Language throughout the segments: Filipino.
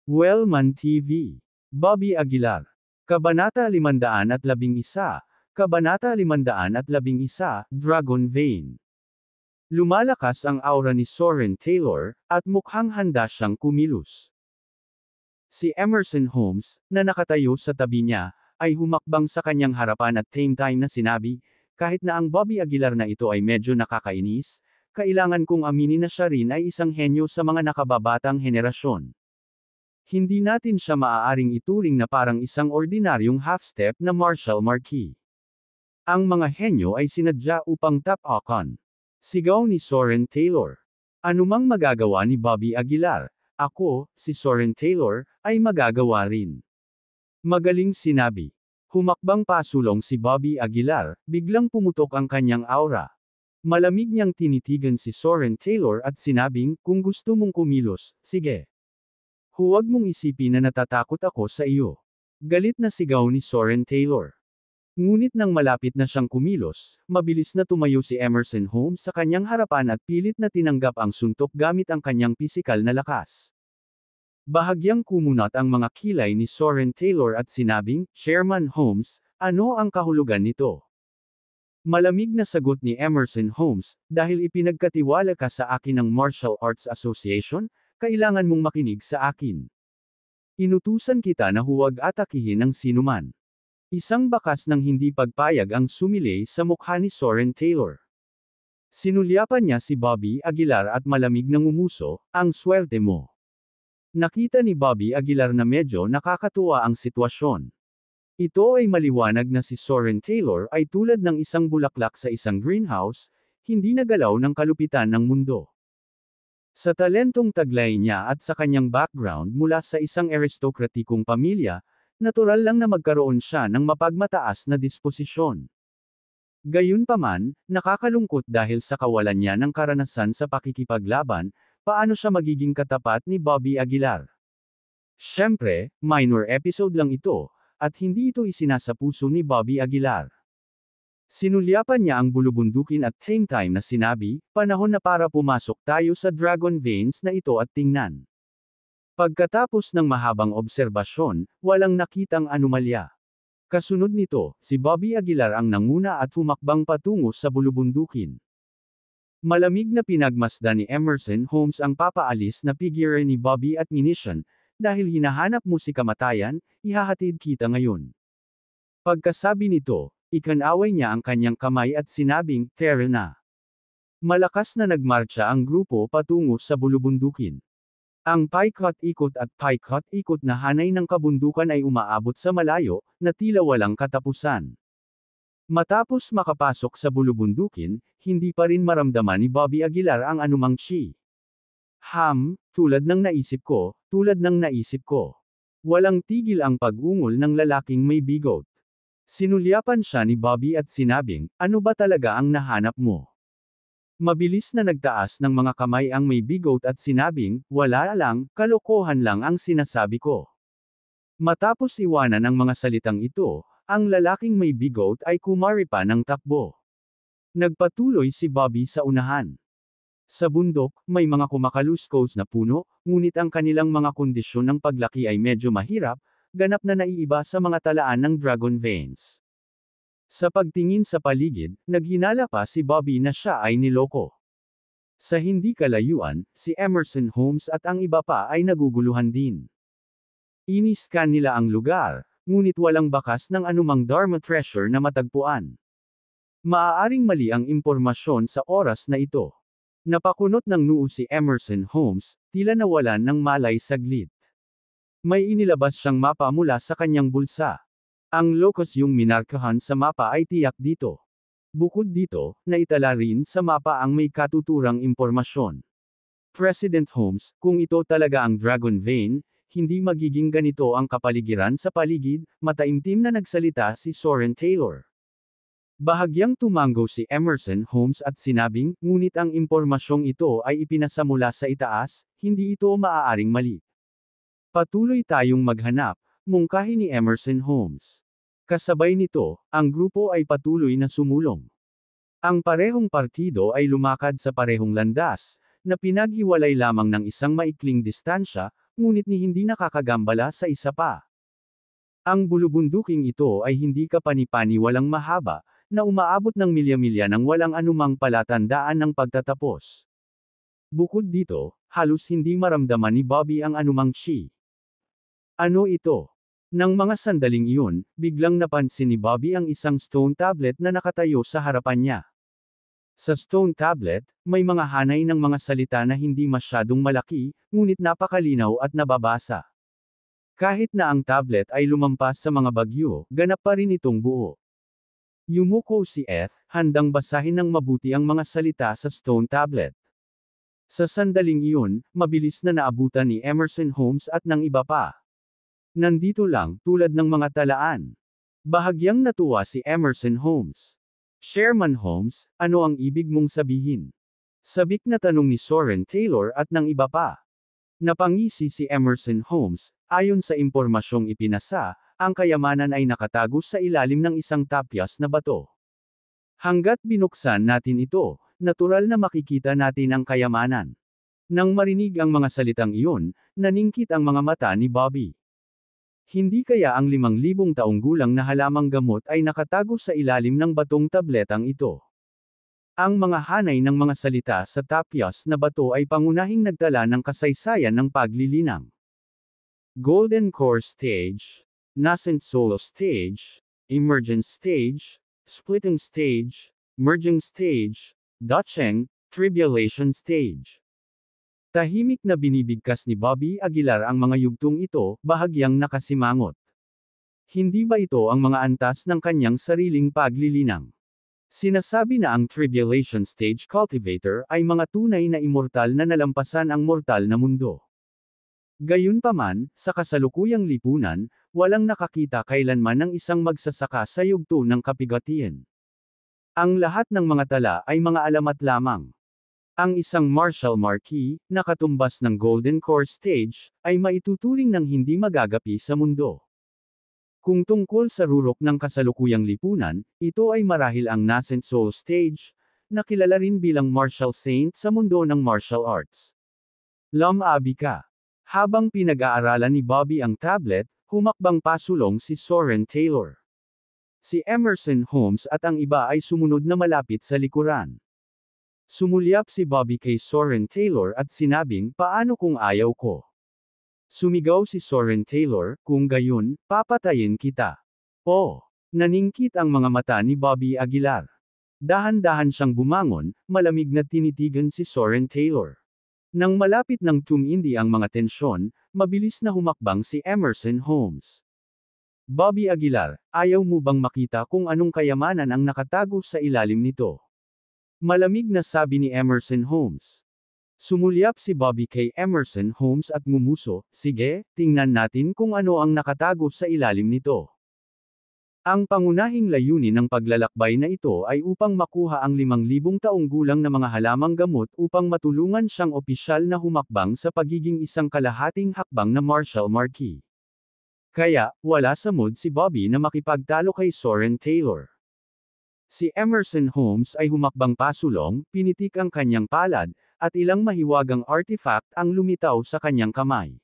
Wellman TV. Bobby Aguilar. Kabanata 511, Kabanata 511, Dragon Vein. Lumalakas ang aura ni Soren Taylor, at mukhang handa siyang kumilos. Si Emerson Holmes, na nakatayo sa tabi niya, ay humakbang sa kanyang harapan at same time na sinabi, kahit na ang Bobby Aguilar na ito ay medyo nakakainis, kailangan kong aminin na siya rin ay isang henyo sa mga nakababatang henerasyon. Hindi natin siya maaaring ituring na parang isang ordinaryong half-step na martial marquee. Ang mga henyo ay sinadya upang tapakan. Sigaw ni Soren Taylor. Anumang magagawa ni Bobby Aguilar, ako, si Soren Taylor, ay magagawa rin. Magaling sinabi. Humakbang pasulong si Bobby Aguilar, biglang pumutok ang kanyang aura. Malamig niyang tinitigan si Soren Taylor at sinabing, kung gusto mong kumilos, sige. Huwag mong isipin na natatakot ako sa iyo. Galit na sigaw ni Soren Taylor. Ngunit nang malapit na siyang kumilos, mabilis na tumayo si Emerson Holmes sa kanyang harapan at pilit na tinanggap ang suntok gamit ang kanyang pisikal na lakas. Bahagyang kumunat ang mga kilay ni Soren Taylor at sinabing, Chairman Holmes, ano ang kahulugan nito? Malamig na sagot ni Emerson Holmes, dahil ipinagkatiwala ka sa akin ng Martial Arts Association, kailangan mong makinig sa akin. Inutusan kita na huwag atakihin ng sinuman. Isang bakas ng hindi pagpayag ang sumilay sa mukha ni Soren Taylor. Sinulyapan niya si Bobby Aguilar at malamig na ngumuso, ang swerte mo. Nakita ni Bobby Aguilar na medyo nakakatuwa ang sitwasyon. Ito ay maliwanag na si Soren Taylor ay tulad ng isang bulaklak sa isang greenhouse, hindi nagalaw ng kalupitan ng mundo. Sa talentong taglay niya at sa kanyang background mula sa isang aristokratikong pamilya, natural lang na magkaroon siya ng mapagmataas na disposisyon. Gayunpaman, nakakalungkot dahil sa kawalan niya ng karanasan sa pakikipaglaban, paano siya magiging katapat ni Bobby Aguilar? Siyempre, minor episode lang ito, at hindi ito isinasapuso ni Bobby Aguilar. Sinulyapan niya ang bulubundukin at same time na sinabi, panahon na para pumasok tayo sa Dragon Veins na ito at tingnan. Pagkatapos ng mahabang obserbasyon, walang nakitang anomalya. Kasunod nito, si Bobby Aguilar ang nanguna at humakbang patungo sa bulubundukin. Malamig na pinagmasdan ni Emerson Holmes ang papaalis na figure ni Bobby at munition, dahil hinahanap mo si kamatayan, ihahatid kita ngayon. Pagkasabi nito, ikanaway niya ang kanyang kamay at sinabing, tara na. Malakas na nagmarcha ang grupo patungo sa bulubundukin. Ang paikot-ikot at paikot-ikot na hanay ng kabundukan ay umaabot sa malayo, na tila walang katapusan. Matapos makapasok sa bulubundukin, hindi pa rin maramdaman ni Bobby Aguilar ang anumang chi. Tulad ng naisip ko, tulad ng naisip ko. Walang tigil ang pag-ungol ng lalaking may bigot. Sinulyapan siya ni Bobby at sinabing, ano ba talaga ang nahanap mo? Mabilis na nagtaas ng mga kamay ang may bigot at sinabing, wala lang, kalokohan lang ang sinasabi ko. Matapos iwanan ang mga salitang ito, ang lalaking may bigot ay kumari pa ng takbo. Nagpatuloy si Bobby sa unahan. Sa bundok, may mga kumakaluskos na puno, ngunit ang kanilang mga kondisyon ng paglaki ay medyo mahirap, ganap na naiiba sa mga talaan ng Dragon Veins. Sa pagtingin sa paligid, naghinala pa si Bobby na siya ay niloko. Sa hindi kalayuan, si Emerson Holmes at ang iba pa ay naguguluhan din. Iniskan nila ang lugar, ngunit walang bakas ng anumang Dharma treasure na matagpuan. Maaaring mali ang impormasyon sa oras na ito. Napakunot ng noo si Emerson Holmes, tila nawalan ng malay saglit. May inilabas siyang mapa mula sa kanyang bulsa. Ang locus yung minarkahan sa mapa ay tiyak dito. Bukod dito, naitala rin sa mapa ang may katuturang impormasyon. President Holmes, kung ito talaga ang Dragon Vein, hindi magiging ganito ang kapaligiran sa paligid, mataimtim na nagsalita si Soren Taylor. Bahagyang tumango si Emerson Holmes at sinabing, ngunit ang impormasyong ito ay ipinasa mula sa itaas, hindi ito maaaring mali. Patuloy tayong maghanap, mungkahi ni Emerson Holmes. Kasabay nito, ang grupo ay patuloy na sumulong. Ang parehong partido ay lumakad sa parehong landas, na pinaghiwalay lamang ng isang maikling distansya, ngunit ni hindi nakakagambala sa isa pa. Ang bulubunduking ito ay hindi kapani-paniwalang mahaba, na umaabot ng milya-milya nang walang anumang palatandaan ng pagtatapos. Bukod dito, halos hindi maramdaman ni Bobby ang anumang chi. Ano ito? Nang mga sandaling iyon, biglang napansin ni Bobby ang isang stone tablet na nakatayo sa harapan niya. Sa stone tablet, may mga hanay ng mga salita na hindi masyadong malaki, ngunit napakalinaw at nababasa. Kahit na ang tablet ay lumampas sa mga bagyo, ganap pa rin itong buo. Yumuko si Eth, handang basahin ng mabuti ang mga salita sa stone tablet. Sa sandaling iyon, mabilis na naabutan ni Emerson Holmes at ng iba pa. Nandito lang, tulad ng mga talaan. Bahagyang natuwa si Emerson Holmes. Chairman Holmes, ano ang ibig mong sabihin? Sabik na tanong ni Soren Taylor at ng iba pa. Napangisi si Emerson Holmes, ayon sa impormasyong ipinasa, ang kayamanan ay nakatago sa ilalim ng isang tapyas na bato. Hanggat binuksan natin ito, natural na makikita natin ang kayamanan. Nang marinig ang mga salitang iyon, naningkit ang mga mata ni Bobby. Hindi kaya ang 5,000 taong gulang na halamang gamot ay nakatago sa ilalim ng batong tabletang ito? Ang mga hanay ng mga salita sa tapyas na bato ay pangunahing nagtala ng kasaysayan ng paglilinang. Golden Core Stage, Nascent Soul Stage, Emergence Stage, Splitting Stage, Merging Stage, Dacheng, Tribulation Stage. Tahimik na binibigkas ni Bobby Aguilar ang mga yugtong ito, bahagyang nakasimangot. Hindi ba ito ang mga antas ng kanyang sariling paglilinang? Sinasabi na ang Tribulation Stage Cultivator ay mga tunay na immortal na nalampasan ang mortal na mundo. Gayunpaman, sa kasalukuyang lipunan, walang nakakita kailanman ng isang magsasaka sa yugto ng kapigatian. Ang lahat ng mga tala ay mga alamat lamang. Ang isang Marshall Marquis, na katumbas ng Golden Core Stage, ay maituturing ng hindi magagapi sa mundo. Kung tungkol sa rurok ng kasalukuyang lipunan, ito ay marahil ang Nascent Soul Stage, na kilala rin bilang Martial Saint sa mundo ng martial arts. Lam-abi ka. Habang pinag-aaralan ni Bobby ang tablet, humakbang pasulong si Soren Taylor. Si Emerson Holmes at ang iba ay sumunod na malapit sa likuran. Sumulyap si Bobby kay Soren Taylor at sinabing, paano kung ayaw ko? Sumigaw si Soren Taylor, kung gayon, papatayin kita. Oh! Naningkit ang mga mata ni Bobby Aguilar. Dahan-dahan siyang bumangon, malamig na tinitigan si Soren Taylor. Nang malapit ng tumindi ang mga tensyon, mabilis na humakbang si Emerson Holmes. Bobby Aguilar, ayaw mo bang makita kung anong kayamanan ang nakatago sa ilalim nito? Malamig na sabi ni Emerson Holmes. Sumulyap si Bobby kay Emerson Holmes at ngumuso, sige, tingnan natin kung ano ang nakatago sa ilalim nito. Ang pangunahing layunin ng paglalakbay na ito ay upang makuha ang 5,000 taong gulang na mga halamang gamot upang matulungan siyang opisyal na humakbang sa pagiging isang kalahating hakbang na Marshall Marquis. Kaya, wala sa mood si Bobby na makipagtalo kay Soren Taylor. Si Emerson Holmes ay humakbang pasulong, pinitik ang kanyang palad, at ilang mahiwagang artifact ang lumitaw sa kanyang kamay.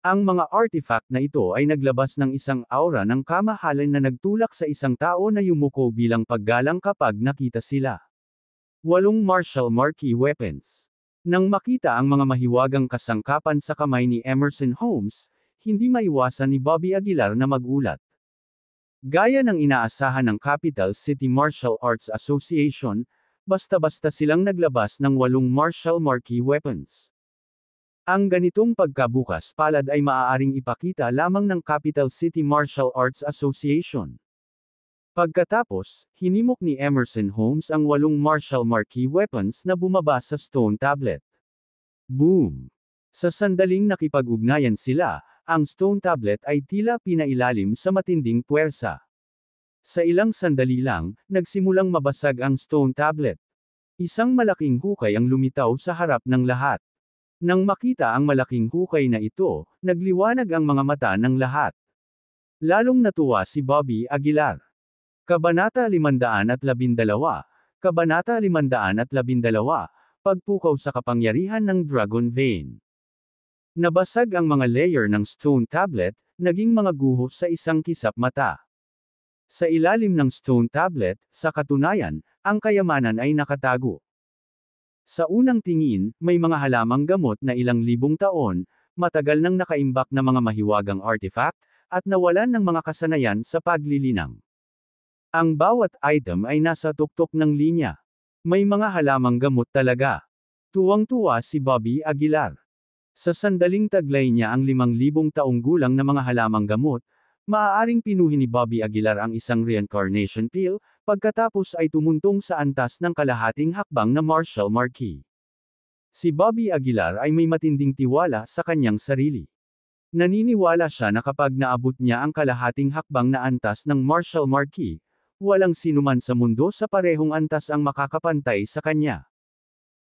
Ang mga artifact na ito ay naglabas ng isang aura ng kamahalan na nagtulak sa isang tao na yumuko bilang paggalang kapag nakita sila. 8 Marshall Marquis weapons. Nang makita ang mga mahiwagang kasangkapan sa kamay ni Emerson Holmes, hindi maiwasan ni Bobby Aguilar na magulat. Gaya ng inaasahan ng Capital City Martial Arts Association, basta-basta silang naglabas ng 8 Marshall Marquis weapons. Ang ganitong pagkabukas palad ay maaaring ipakita lamang ng Capital City Martial Arts Association. Pagkatapos, hinimok ni Emerson Holmes ang 8 Marshall Marquis weapons na bumaba sa stone tablet. Boom! Sa sandaling nakipag-ugnayan sila, ang stone tablet ay tila pinailalim sa matinding puwersa. Sa ilang sandali lang, nagsimulang mabasag ang stone tablet. Isang malaking hukay ang lumitaw sa harap ng lahat. Nang makita ang malaking hukay na ito, nagliwanag ang mga mata ng lahat. Lalong natuwa si Bobby Aguilar. Kabanata 512, Kabanata 512, Pagpukaw sa kapangyarihan ng Dragon Vein. Nabasag ang mga layer ng stone tablet, naging mga guho sa isang kisap mata. Sa ilalim ng stone tablet, sa katunayan, ang kayamanan ay nakatago. Sa unang tingin, may mga halamang gamot na ilang libong taon, matagal nang nakaimbak na mga mahiwagang artifact, at nawalan ng mga kasanayan sa paglilinang. Ang bawat item ay nasa tuktok ng linya. May mga halamang gamot talaga. Tuwang-tuwa si Bobby Aguilar. Sa sandaling taglay niya ang 5,000 taong gulang na mga halamang gamot, maaaring pinuhin ni Bobby Aguilar ang isang reincarnation pill, pagkatapos ay tumuntong sa antas ng kalahating hakbang na martial marquee. Si Bobby Aguilar ay may matinding tiwala sa kanyang sarili. Naniniwala siya na kapag naabot niya ang kalahating hakbang na antas ng martial marquee, walang sinuman sa mundo sa parehong antas ang makakapantay sa kanya.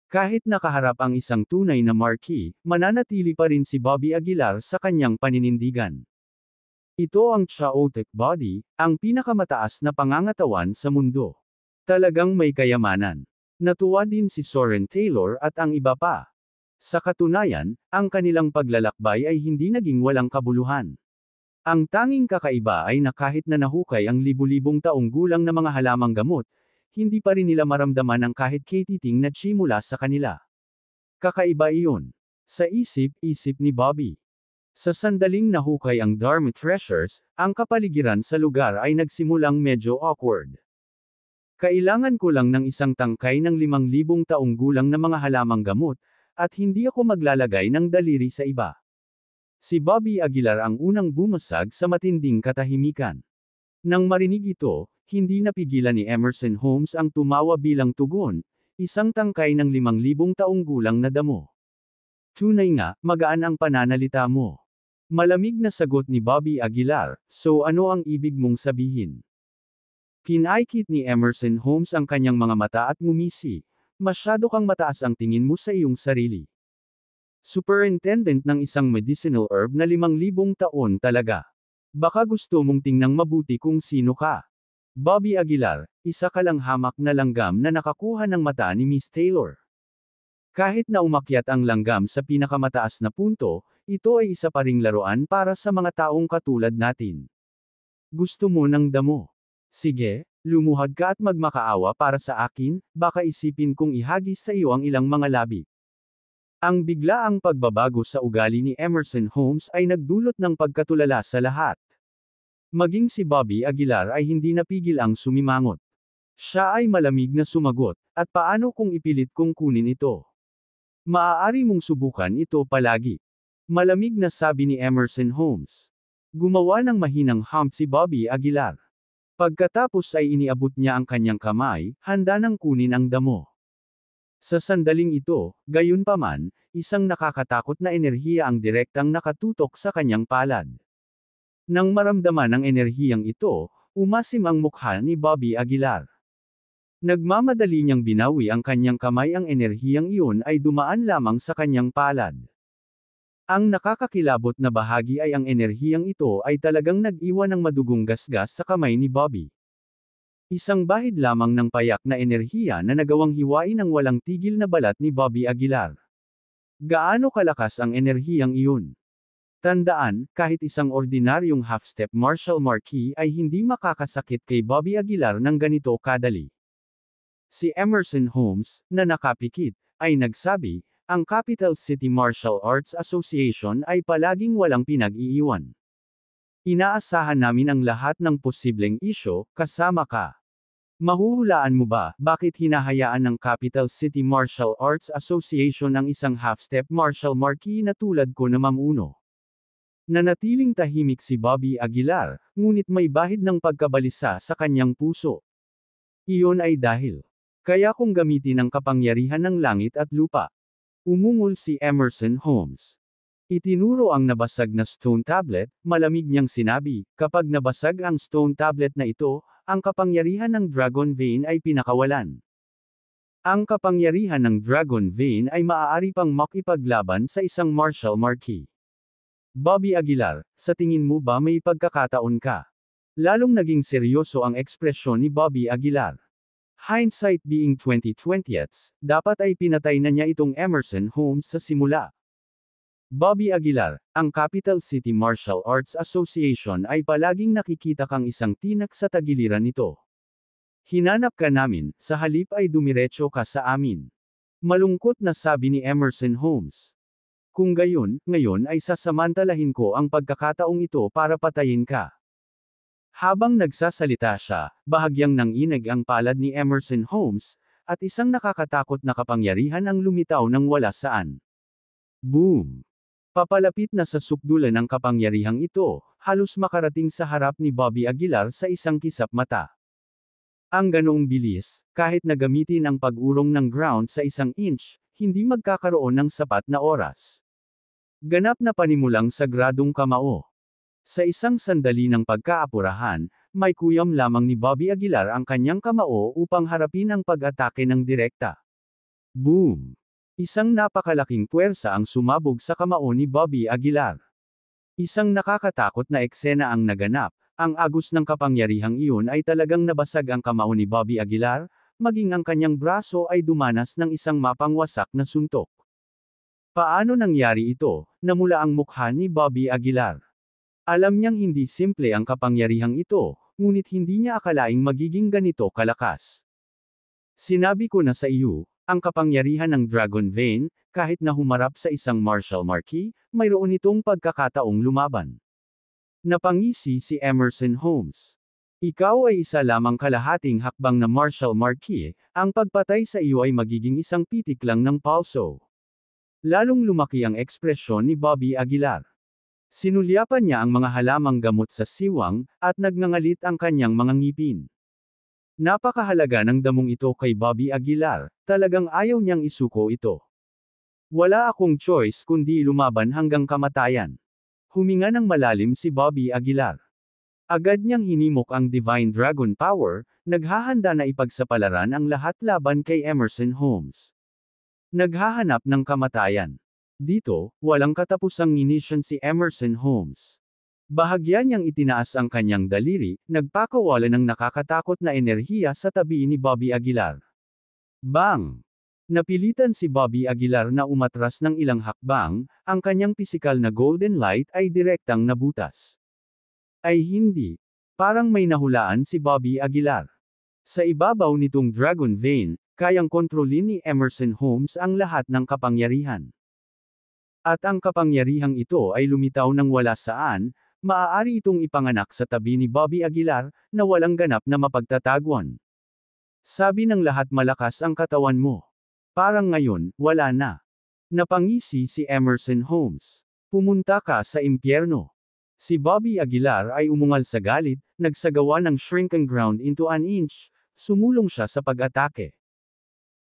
Kahit nakaharap ang isang tunay na marquee, mananatili pa rin si Bobby Aguilar sa kanyang paninindigan. Ito ang chaotic body, ang pinakamataas na pangangatawan sa mundo. Talagang may kayamanan. Natuwa din si Soren Taylor at ang iba pa. Sa katunayan, ang kanilang paglalakbay ay hindi naging walang kabuluhan. Ang tanging kakaiba ay na kahit na nahukay ang libu-libong taong gulang na mga halamang gamot, hindi pa rin nila maramdaman ang kahit katiting na chi mula sa kanila. Kakaiba iyon. Sa isip-isip ni Bobby. Sa sandaling nahukay ang Dharma Treasures, ang kapaligiran sa lugar ay nagsimulang medyo awkward. Kailangan ko lang ng isang tangkay ng 5,000 taong gulang na mga halamang gamot, at hindi ako maglalagay ng daliri sa iba. Si Bobby Aguilar ang unang bumasag sa matinding katahimikan. Nang marinig ito, hindi napigilan ni Emerson Holmes ang tumawa bilang tugon, isang tangkay ng 5,000 taong gulang na damo. Tunay nga, magaan ang pananalita mo. Malamig na sagot ni Bobby Aguilar, so ano ang ibig mong sabihin? Pinaikit ni Emerson Holmes ang kanyang mga mata at ngumisi, masyado kang mataas ang tingin mo sa iyong sarili. Superintendent ng isang medicinal herb na 5,000 taon talaga. Baka gusto mong tingnang mabuti kung sino ka. Bobby Aguilar, isa ka lang hamak na langgam na nakakuha ng mata ni Miss Taylor. Kahit na umakyat ang langgam sa pinakamataas na punto, ito ay isa pa ring laruan para sa mga taong katulad natin. Gusto mo ng damo? Sige, lumuhad ka at magmakaawa para sa akin, baka isipin kong ihagis sa iyo ang ilang mga labi. Ang biglaang pagbabago sa ugali ni Emerson Holmes ay nagdulot ng pagkatulala sa lahat. Maging si Bobby Aguilar ay hindi napigil ang sumimangot. Siya ay malamig na sumagot, at paano kung ipilit kong kunin ito? Maaari mong subukan ito palagi. Malamig na sabi ni Emerson Holmes. Gumawa ng mahinang hump si Bobby Aguilar. Pagkatapos ay iniabot niya ang kanyang kamay, handa nang kunin ang damo. Sa sandaling ito, gayunpaman, isang nakakatakot na enerhiya ang direktang nakatutok sa kanyang palad. Nang maramdaman ang enerhiyang ito, umasim ang mukha ni Bobby Aguilar. Nagmamadali niyang binawi ang kanyang kamay, ang enerhiyang iyon ay dumaan lamang sa kanyang palad. Ang nakakakilabot na bahagi ay ang enerhiyang ito ay talagang nag-iwan ng madugong gasgas sa kamay ni Bobby. Isang bahid lamang ng payak na enerhiya na nagawang hiwain ang walang tigil na balat ni Bobby Aguilar. Gaano kalakas ang enerhiyang iyon? Tandaan, kahit isang ordinaryong half-step martial marquee ay hindi makakasakit kay Bobby Aguilar ng ganito kadali. Si Emerson Holmes, na nakapikit, ay nagsabi, ang Capital City Martial Arts Association ay palaging walang pinag-iiwan. Inaasahan namin ang lahat ng posibleng isyo, kasama ka. Mahuhulaan mo ba, bakit hinahayaan ng Capital City Martial Arts Association ang isang half-step martial marquee na tulad ko na mamuno? Nanatiling tahimik si Bobby Aguilar, ngunit may bahid ng pagkabalisa sa kanyang puso. Iyon ay dahil, kaya kong gamitin ang kapangyarihan ng langit at lupa. Umungol si Emerson Holmes. Itinuro ang nabasag na stone tablet, malamig niyang sinabi, kapag nabasag ang stone tablet na ito, ang kapangyarihan ng Dragon Vein ay pinakawalan. Ang kapangyarihan ng Dragon Vein ay maaari pang makipaglaban sa isang martial marquee. Bobby Aguilar, sa tingin mo ba may pagkakataon ka? Lalong naging seryoso ang ekspresyon ni Bobby Aguilar. Hindsight being 20/20, dapat ay pinatay na niya itong Emerson Holmes sa simula. Bobby Aguilar, ang Capital City Martial Arts Association ay palaging nakikita kang isang tinak sa tagiliran nito. Hinanap ka namin, sa halip ay dumiretso ka sa amin. Malungkot na sabi ni Emerson Holmes. Kung gayon, ngayon ay sasamantalahin ko ang pagkakataong ito para patayin ka. Habang nagsasalita siya, bahagyang nanginig ang palad ni Emerson Holmes, at isang nakakatakot na kapangyarihan ang lumitaw ng wala saan. Boom! Papalapit na sa sukdulan ng kapangyarihang ito, halos makarating sa harap ni Bobby Aguilar sa isang kisap mata. Ang ganoong bilis, kahit na gamitin ang pag-urong ng ground sa 1 inch, hindi magkakaroon ng sapat na oras. Ganap na panimulang sagradong kamao. Sa isang sandali ng pagkaapurahan, may kuyam lamang ni Bobby Aguilar ang kanyang kamao upang harapin ang pag-atake ng direkta. Boom! Isang napakalaking puwersa ang sumabog sa kamao ni Bobby Aguilar. Isang nakakatakot na eksena ang naganap, ang agos ng kapangyarihang iyon ay talagang nabasag ang kamao ni Bobby Aguilar, maging ang kanyang braso ay dumanas ng isang mapangwasak na suntok. Paano nangyari ito? Namula ang mukha ni Bobby Aguilar. Alam niyang hindi simple ang kapangyarihang ito, ngunit hindi niya akalaing magiging ganito kalakas. Sinabi ko na sa iyo, ang kapangyarihan ng Dragon Vein, kahit na humarap sa isang martial marquee, mayroon itong pagkakataong lumaban. Napangisi si Emerson Holmes. Ikaw ay isa lamang kalahating hakbang na martial marquee, ang pagpatay sa iyo ay magiging isang pitik lang ng palso. Lalong lumaki ang ekspresyon ni Bobby Aguilar. Sinulyapan niya ang mga halamang gamot sa siwang, at nagngangalit ang kanyang mga ngipin. Napakahalaga ng damong ito kay Bobby Aguilar, talagang ayaw niyang isuko ito. Wala akong choice kundi lumaban hanggang kamatayan. Huminga ng malalim si Bobby Aguilar. Agad niyang hinimok ang Divine Dragon Power, naghahanda na ipagsapalaran ang lahat laban kay Emerson Holmes. Naghahanap ng kamatayan. Dito, walang katapusang munition si Emerson Holmes. Bahagya niyang itinaas ang kanyang daliri, nagpakawala ng nakakatakot na enerhiya sa tabi ni Bobby Aguilar. Bang! Napilitan si Bobby Aguilar na umatras ng ilang hakbang, ang kanyang pisikal na golden light ay direktang nabutas. Ay hindi. Parang may nahulaan si Bobby Aguilar. Sa ibabaw nitong Dragon Vein, kayang kontrolin ni Emerson Holmes ang lahat ng kapangyarihan. At ang kapangyarihang ito ay lumitaw ng wala saan, maaari itong ipanganak sa tabi ni Bobby Aguilar, na walang ganap na mapagtataguan. Sabi ng lahat malakas ang katawan mo. Parang ngayon, wala na. Napangisi si Emerson Holmes. Pumunta ka sa impyerno. Si Bobby Aguilar ay umungal sa galit, nagsagawa ng shrunken ground into 1 inch, sumulong siya sa pag-atake.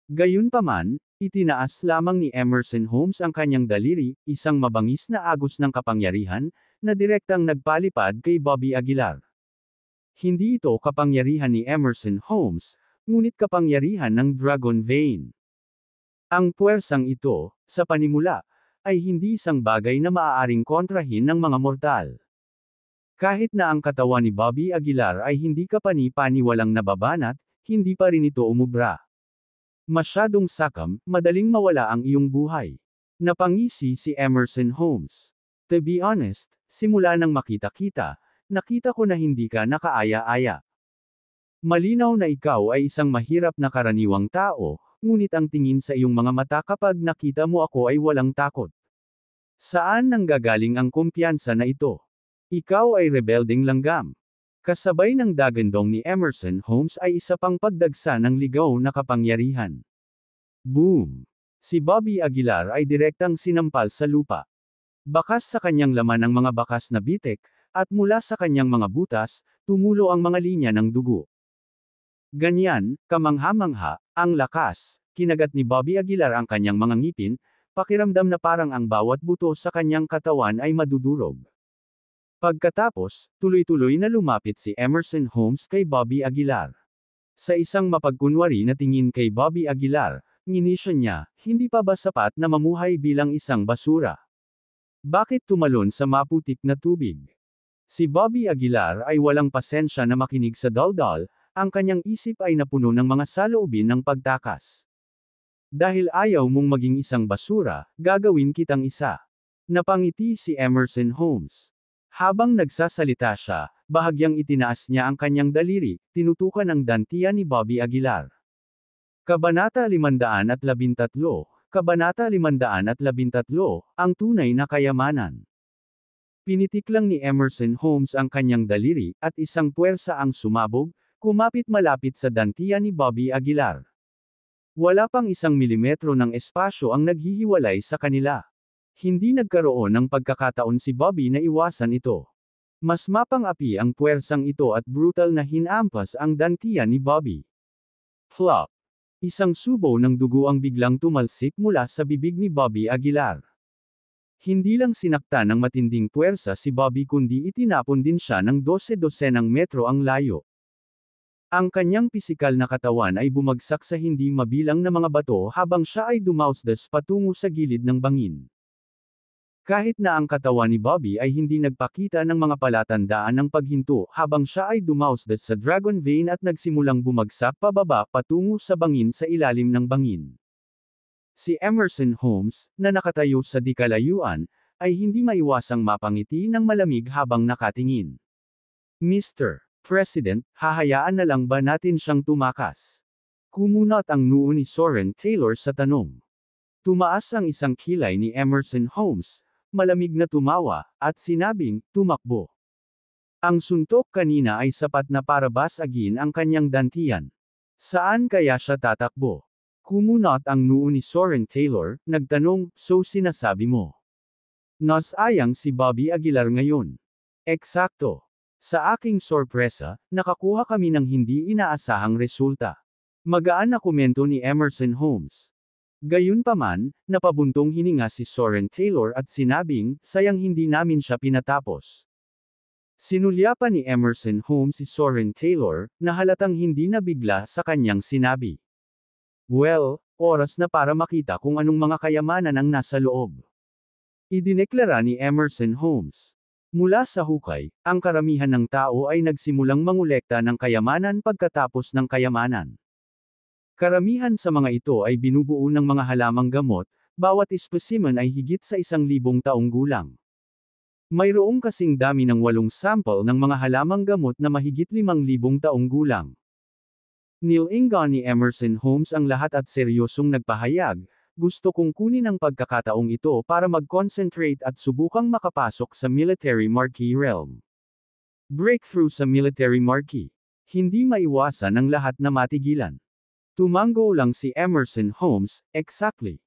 Gayunpaman, itinaas lamang ni Emerson Holmes ang kanyang daliri, isang mabangis na agos ng kapangyarihan, na direktang nagpalipad kay Bobby Aguilar. Hindi ito kapangyarihan ni Emerson Holmes, ngunit kapangyarihan ng Dragon Vein. Ang puwersang ito, sa panimula, ay hindi isang bagay na maaaring kontrahin ng mga mortal. Kahit na ang katawan ni Bobby Aguilar ay hindi kapani-pani walang nababanat, hindi pa rin ito umubra. Masyadong sakam, madaling mawala ang iyong buhay. Napangisi si Emerson Holmes. To be honest, simula nang makita-kita, nakita ko na hindi ka nakaaya-aya. Malinaw na ikaw ay isang mahirap na karaniwang tao, ngunit ang tingin sa iyong mga mata kapag nakita mo ako ay walang takot. Saan nanggagaling ang kumpiyansa na ito? Ikaw ay rebelding langgam. Kasabay ng dagandong ni Emerson Holmes ay isa pang pagdagsa ng ligaw na kapangyarihan. Boom! Si Bobby Aguilar ay direktang sinampal sa lupa. Bakas sa kanyang laman ang mga bakas na bitek, at mula sa kanyang mga butas, tumulo ang mga linya ng dugo. Ganyan, kamangha-mangha, ang lakas, kinagat ni Bobby Aguilar ang kanyang mga ngipin, pakiramdam na parang ang bawat buto sa kanyang katawan ay madudurog. Pagkatapos, tuloy-tuloy na lumapit si Emerson Holmes kay Bobby Aguilar. Sa isang mapagkunwari na tingin kay Bobby Aguilar, nginisyon niya, hindi pa ba sapat na mamuhay bilang isang basura? Bakit tumalon sa maputik na tubig? Si Bobby Aguilar ay walang pasensya na makinig sa daldal, ang kanyang isip ay napuno ng mga saloobin ng pagtakas. Dahil ayaw mong maging isang basura, gagawin kitang isa. Napangiti si Emerson Holmes. Habang nagsasalita siya, bahagyang itinaas niya ang kanyang daliri, tinutukan ang dantian ni Bobby Aguilar. Kabanata 513, Kabanata 513, ang tunay na kayamanan. Pinitik lang ni Emerson Holmes ang kanyang daliri, at isang puwersa ang sumabog, kumapit malapit sa dantian ni Bobby Aguilar. Wala pang 1 milimetro ng espasyo ang naghihiwalay sa kanila. Hindi nagkaroon ng pagkakataon si Bobby na iwasan ito. Mas mapang-api ang puwersang ito at brutal na hinampas ang dantian ni Bobby. Flop. Isang subo ng dugo ang biglang tumalsik mula sa bibig ni Bobby Aguilar. Hindi lang sinaktan ng matinding puwersa si Bobby kundi itinapon din siya ng 12 metro ang layo. Ang kanyang pisikal na katawan ay bumagsak sa hindi mabilang na mga bato habang siya ay dumausdas patungo sa gilid ng bangin. Kahit na ang katawan ni Bobby ay hindi nagpakita ng mga palatandaan ng paghinto habang siya ay dumausdas sa Dragon Vein at nagsimulang bumagsak pababa patungo sa bangin sa ilalim ng bangin. Si Emerson Holmes, na nakatayo sa di kalayuan, ay hindi maiwasang mapangiti ng malamig habang nakatingin. Mr. President, hahayaan na lang ba natin siyang tumakas? Kumunot ang noo ni Soren Taylor sa tanong. Tumaas ang isang kilay ni Emerson Holmes, malamig na tumawa, at sinabing, tumakbo. Ang suntok kanina ay sapat na para basagin ang kanyang dantian. Saan kaya siya tatakbo? Kumunot ang noo ni Soren Taylor, nagtanong, so sinasabi mo. Nasayang si Bobby Aguilar ngayon. Eksakto. Sa aking sorpresa, nakakuha kami ng hindi inaasahang resulta. Magaan na komento ni Emerson Holmes. Gayunpaman, napabuntong hininga si Soren Taylor at sinabing, sayang hindi namin siya pinatapos. Sinulyapan ni Emerson Holmes si Soren Taylor, na halatang hindi nabigla sa kanyang sinabi. Well, oras na para makita kung anong mga kayamanan ang nasa loob. Idineklara ni Emerson Holmes. Mula sa hukay, ang karamihan ng tao ay nagsimulang mangolekta ng kayamanan pagkatapos ng kayamanan. Karamihan sa mga ito ay binubuo ng mga halamang gamot, bawat specimen ay higit sa 1,000 taong gulang. Mayroong kasing dami ng 8 sample ng mga halamang gamot na mahigit 5,000 taong gulang. Nilingan ni Emerson Holmes ang lahat at seryosong nagpahayag, gusto kong kunin ang pagkakataong ito para mag-concentrate at subukang makapasok sa military marquee realm. Breakthrough sa military marquee. Hindi maiwasan ang lahat na matigilan. Tumango lang si Emerson Holmes, exactly.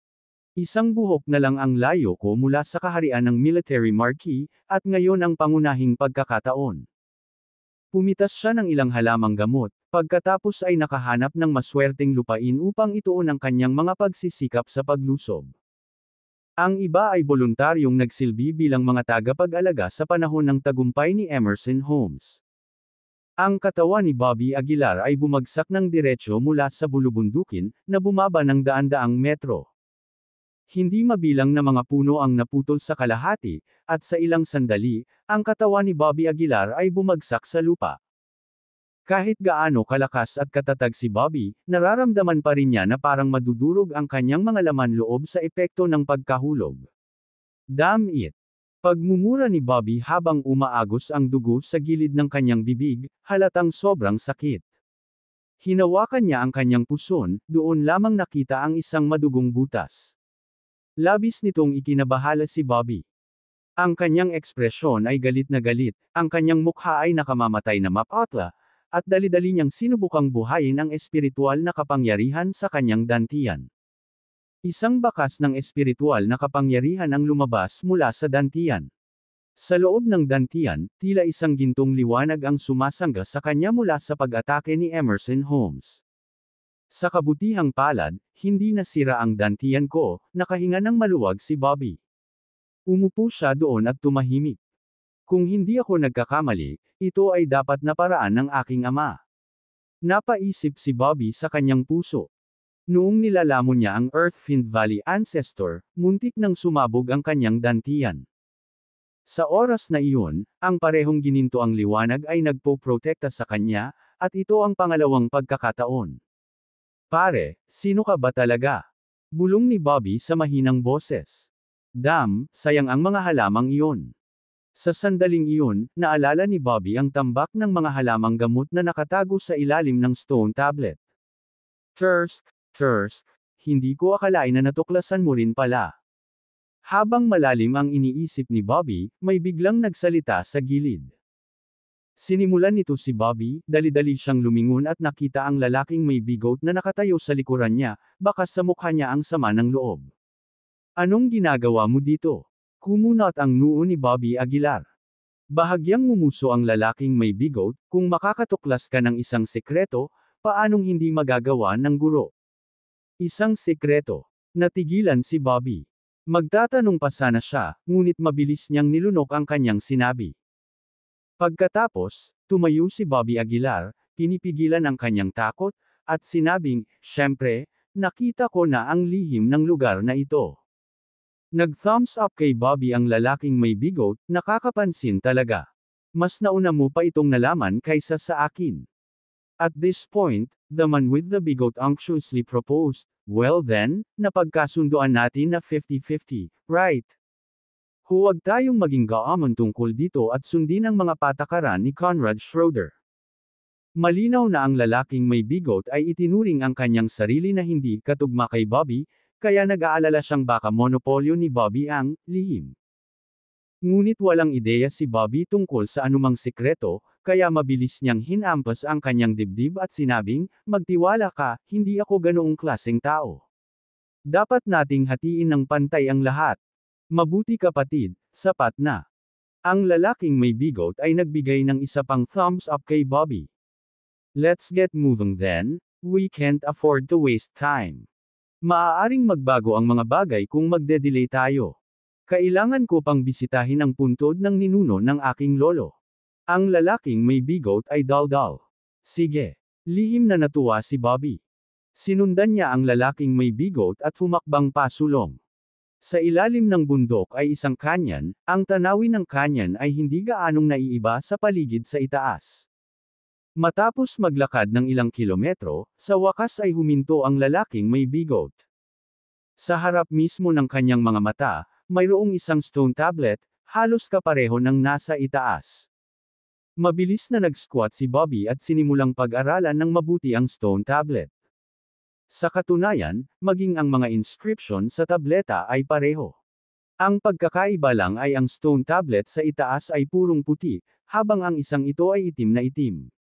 Isang buhok na lang ang layo ko mula sa kaharian ng military marquee, at ngayon ang pangunahing pagkakataon. Pumitas siya ng ilang halamang gamot, pagkatapos ay nakahanap ng maswerteng lupain upang ituon ang kanyang mga pagsisikap sa paglusob. Ang iba ay voluntaryong nagsilbi bilang mga tagapag-alaga sa panahon ng tagumpay ni Emerson Holmes. Ang katawan ni Bobby Aguilar ay bumagsak ng diretsyo mula sa bulubundukin, na bumaba ng daan-daang metro. Hindi mabilang na mga puno ang naputol sa kalahati, at sa ilang sandali, ang katawan ni Bobby Aguilar ay bumagsak sa lupa. Kahit gaano kalakas at katatag si Bobby, nararamdaman pa rin niya na parang madudurog ang kanyang mga laman loob sa epekto ng pagkahulog. Damn it! Pagmumura ni Bobby habang umaagos ang dugo sa gilid ng kanyang bibig, halatang sobrang sakit. Hinawakan niya ang kanyang puson, doon lamang nakita ang isang madugong butas. Labis nitong ikinabahala si Bobby. Ang kanyang ekspresyon ay galit na galit, ang kanyang mukha ay nakamamatay na mapatla, at dali-dali niyang sinubukang buhayin ang espiritual na kapangyarihan sa kanyang dantian. Isang bakas ng espiritual na kapangyarihan ang lumabas mula sa dantian. Sa loob ng dantian, tila isang gintong liwanag ang sumasangga sa kanya mula sa pag-atake ni Emerson Holmes. Sa kabutihang palad, hindi nasira ang dantian ko, nakahinga ng maluwag si Bobby. Umupo siya doon at tumahimik. Kung hindi ako nagkakamali, ito ay dapat na paraan ng aking ama. Napaisip si Bobby sa kanyang puso. Noong nilalamon niya ang Earthfiend Valley Ancestor, muntik nang sumabog ang kanyang dantian. Sa oras na iyon, ang parehong gininto ang liwanag ay nagpo-protekta sa kanya, at ito ang pangalawang pagkakataon. Pare, sino ka ba talaga? Bulong ni Bobby sa mahinang boses. Sayang ang mga halamang iyon. Sa sandaling iyon, naalala ni Bobby ang tambak ng mga halamang gamot na nakatago sa ilalim ng stone tablet. Thirst, hindi ko akalain na natuklasan mo rin pala. Habang malalim ang iniisip ni Bobby, may biglang nagsalita sa gilid. Sinimulan nito si Bobby, dali-dali siyang lumingon at nakita ang lalaking may bigot na nakatayo sa likuran niya, baka sa mukha niya ang sama ng loob. Anong ginagawa mo dito? Kumunot ang noo ni Bobby Aguilar. Bahagyang ngumuso ang lalaking may bigot, kung makakatuklas ka ng isang sekreto, paanong hindi magagawa ng guro? Isang sekreto. Natigilan si Bobby. Magtatanong pa sana siya, ngunit mabilis niyang nilunok ang kanyang sinabi. Pagkatapos, tumayo si Bobby Aguilar, pinipigilan ang kanyang takot, at sinabing, "Syempre, nakita ko na ang lihim ng lugar na ito." Nag-thumbs up kay Bobby ang lalaking may bigot, nakakapansin talaga. Mas nauna mo pa itong nalaman kaysa sa akin. At this point, the man with the bigot unctuously proposed, "Well then, napagkasunduan natin na 50-50, right? Huwag tayong maging gaamon tungkol dito at sundin ang mga patakaran ni Conrad Schroeder." Malinaw na ang lalaking may bigot ay itinuring ang kanyang sarili na hindi katugma kay Bobby, kaya nag-aalala siyang baka monopolyo ni Bobby ang lihim. Ngunit walang ideya si Bobby tungkol sa anumang sekreto, kaya mabilis niyang hinampas ang kanyang dibdib at sinabing, "Magtiwala ka, hindi ako ganoong klaseng tao. Dapat nating hatiin ng pantay ang lahat. Mabuti kapatid, sapat na." Ang lalaking may bigot ay nagbigay ng isa pang thumbs up kay Bobby. "Let's get moving then, we can't afford to waste time. Maaaring magbago ang mga bagay kung magde-delay tayo. Kailangan ko pang bisitahin ang puntod ng ninuno ng aking lolo." Ang lalaking may bigot ay daldal. "Sige." Lihim na natuwa si Bobby. Sinundan niya ang lalaking may bigot at humakbang pasulong. Sa ilalim ng bundok ay isang kanyan, ang tanawin ng kanyan ay hindi gaanong naiiba sa paligid sa itaas. Matapos maglakad ng ilang kilometro, sa wakas ay huminto ang lalaking may bigot. Sa harap mismo ng kanyang mga mata, mayroong isang stone tablet, halos kapareho ng nasa itaas. Mabilis na nag-squat si Bobby at sinimulang pag-aralan ng mabuti ang stone tablet. Sa katunayan, maging ang mga inscription sa tableta ay pareho. Ang pagkakaiba lang ay ang stone tablet sa itaas ay purong puti, habang ang isang ito ay itim na itim.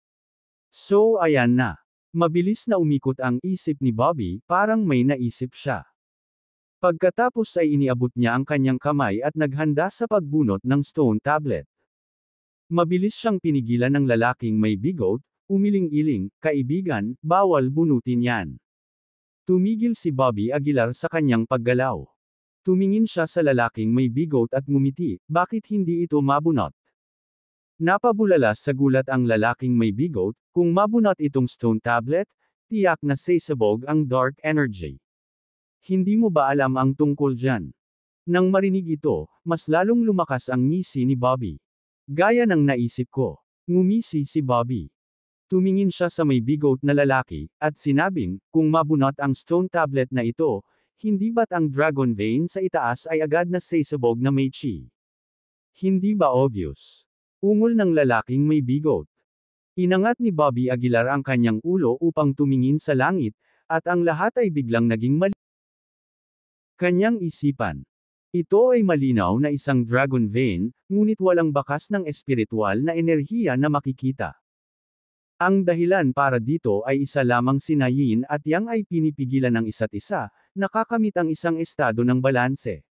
So ayan na. Mabilis na umikot ang isip ni Bobby, parang may naisip siya. Pagkatapos ay iniabot niya ang kanyang kamay at naghanda sa pagbunot ng stone tablet. Mabilis siyang pinigilan ng lalaking may bigot, umiling-iling, "Kaibigan, bawal bunutin yan." Tumigil si Bobby Aguilar sa kanyang paggalaw. Tumingin siya sa lalaking may bigot at ngumiti, bakit hindi ito mabunot? Napabulala sa gulat ang lalaking may bigot, kung mabunot itong stone tablet, tiyak na sasabog ang dark energy. Hindi mo ba alam ang tungkol dyan? Nang marinig ito, mas lalong lumakas ang ngisi ni Bobby. Gaya ng naisip ko. Ngumisi si Bobby. Tumingin siya sa may bigot na lalaki, at sinabing, kung mabunot ang stone tablet na ito, hindi ba't ang dragon vein sa itaas ay agad na sasabog na may chi? Hindi ba obvious? Ungol ng lalaking may bigot. Inangat ni Bobby Aguilar ang kanyang ulo upang tumingin sa langit, at ang lahat ay biglang naging mali. Kanyang isipan. Ito ay malinaw na isang dragon vein, ngunit walang bakas ng espiritual na enerhiya na makikita. Ang dahilan para dito ay isa lamang sina Yin at Yang ay pinipigilan ng isa't isa, nakakamit ang isang estado ng balanse.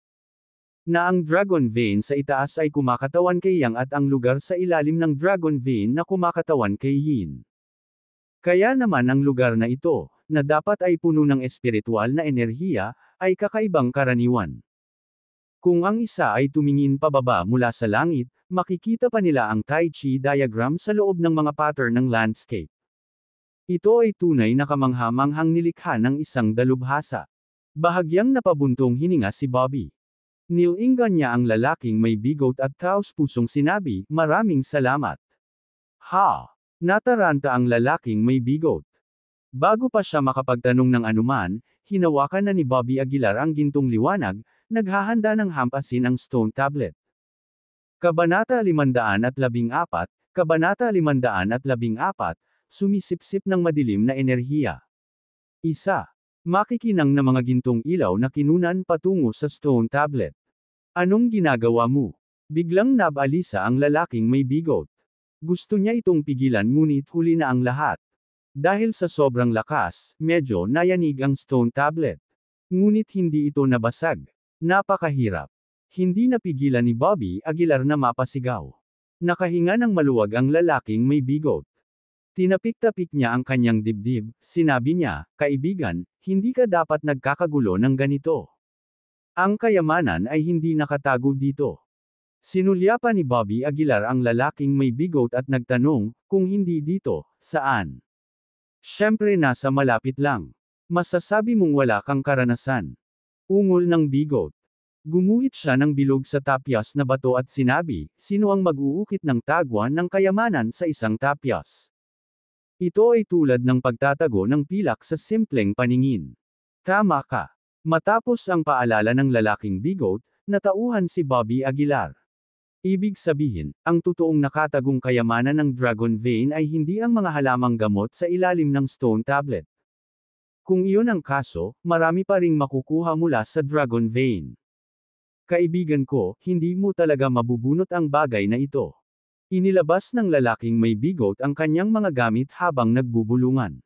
Na ang dragon vein sa itaas ay kumakatawan kay Yang at ang lugar sa ilalim ng dragon vein na kumakatawan kay Yin. Kaya naman ang lugar na ito, na dapat ay puno ng espiritual na enerhiya, ay kakaibang karaniwan. Kung ang isa ay tumingin pababa mula sa langit, makikita pa nila ang Tai Chi diagram sa loob ng mga pattern ng landscape. Ito ay tunay na kamangha-manghang nilikha ng isang dalubhasa. Bahagyang napabuntong hininga si Bobby. Nilingan niya ang lalaking may bigot at taos-pusong sinabi, "Maraming salamat." Ha! Nataranta ang lalaking may bigot. Bago pa siya makapagtanong ng anuman, hinawakan na ni Bobby Aguilar ang gintong liwanag, naghahanda ng hampasin ang stone tablet. Kabanata 514, Kabanata 514, Sumisipsip ng madilim na enerhiya. Isa. Makikinang na mga gintong ilaw na kinunan patungo sa stone tablet. Anong ginagawa mo? Biglang nabalisa ang lalaking may bigot. Gusto niya itong pigilan ngunit huli na ang lahat. Dahil sa sobrang lakas, medyo nayanig ang stone tablet. Ngunit hindi ito nabasag. Napakahirap. Hindi napigilan ni Bobby Aguilar na mapasigaw. Nakahinga ng maluwag ang lalaking may bigot. Tinapik-tapik niya ang kanyang dibdib, sinabi niya, "Kaibigan, hindi ka dapat nagkakagulo ng ganito. Ang kayamanan ay hindi nakatago dito." Sinulyapan ni Bobby Aguilar ang lalaking may bigot at nagtanong, "Kung hindi dito, saan?" "Siyempre nasa malapit lang. Masasabi mong wala kang karanasan." Ungol ng bigot. Gumuhit siya ng bilog sa tapyas na bato at sinabi, "Sino ang mag-uukit ng tagwan ng kayamanan sa isang tapyas? Ito ay tulad ng pagtatago ng pilak sa simpleng paningin." "Tama ka." Matapos ang paalala ng lalaking bigot, natauhan si Bobby Aguilar. Ibig sabihin, ang totoong nakatagong kayamanan ng Dragon Vein ay hindi ang mga halamang gamot sa ilalim ng stone tablet. Kung iyon ang kaso, marami pa ring makukuha mula sa Dragon Vein. Kaibigan ko, hindi mo talaga mabubunot ang bagay na ito. Inilabas ng lalaking may bigot ang kanyang mga gamit habang nagbubulungan.